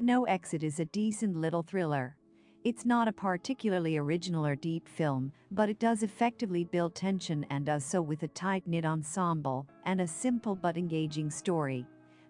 No Exit is a decent little thriller. It's not a particularly original or deep film, but it does effectively build tension and does so with a tight-knit ensemble and a simple but engaging story.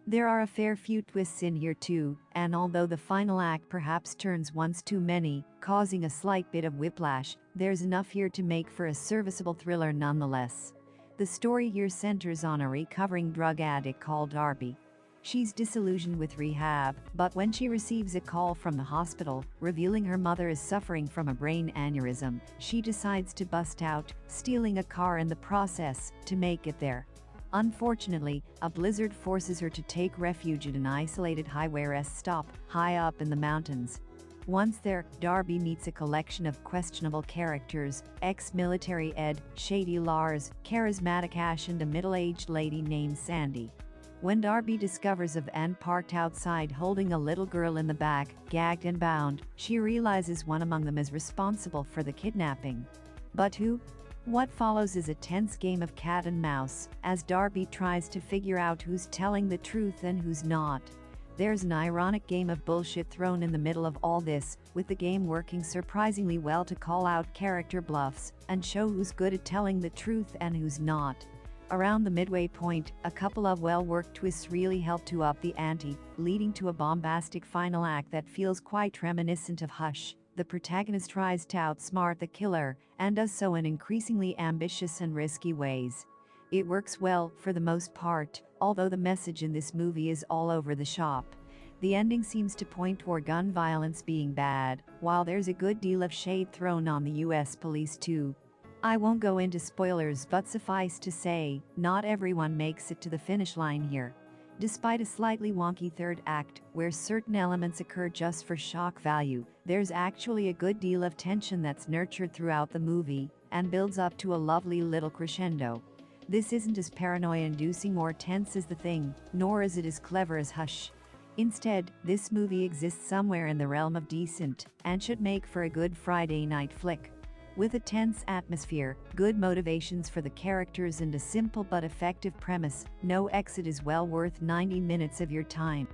There are a fair few twists in here too, and although the final act perhaps turns once too many, causing a slight bit of whiplash, there's enough here to make for a serviceable thriller nonetheless. The story here centers on a recovering drug addict called Darby. She's disillusioned with rehab, but when she receives a call from the hospital, revealing her mother is suffering from a brain aneurysm, she decides to bust out, stealing a car in the process, to make it there. Unfortunately, a blizzard forces her to take refuge at an isolated highway rest stop, high up in the mountains. Once there, Darby meets a collection of questionable characters: ex-military Ed, shady Lars, charismatic Ash, and a middle-aged lady named Sandy. When Darby discovers a van parked outside holding a little girl in the back, gagged and bound, she realizes one among them is responsible for the kidnapping. But who? What follows is a tense game of cat and mouse, as Darby tries to figure out who's telling the truth and who's not. There's an ironic game of bullshit thrown in the middle of all this, with the game working surprisingly well to call out character bluffs and show who's good at telling the truth and who's not. Around the midway point, a couple of well-worked twists really help to up the ante, leading to a bombastic final act that feels quite reminiscent of Hush. The protagonist tries to outsmart the killer, and does so in increasingly ambitious and risky ways. It works well, for the most part, although the message in this movie is all over the shop. The ending seems to point toward gun violence being bad, while there's a good deal of shade thrown on the US police too. I won't go into spoilers, but suffice to say, not everyone makes it to the finish line here. Despite a slightly wonky third act, where certain elements occur just for shock value, there's actually a good deal of tension that's nurtured throughout the movie, and builds up to a lovely little crescendo. This isn't as paranoia-inducing or tense as The Thing, nor is it as clever as Hush. Instead, this movie exists somewhere in the realm of decent, and should make for a good Friday night flick. With a tense atmosphere, good motivations for the characters, and a simple but effective premise, No Exit is well worth 90 minutes of your time.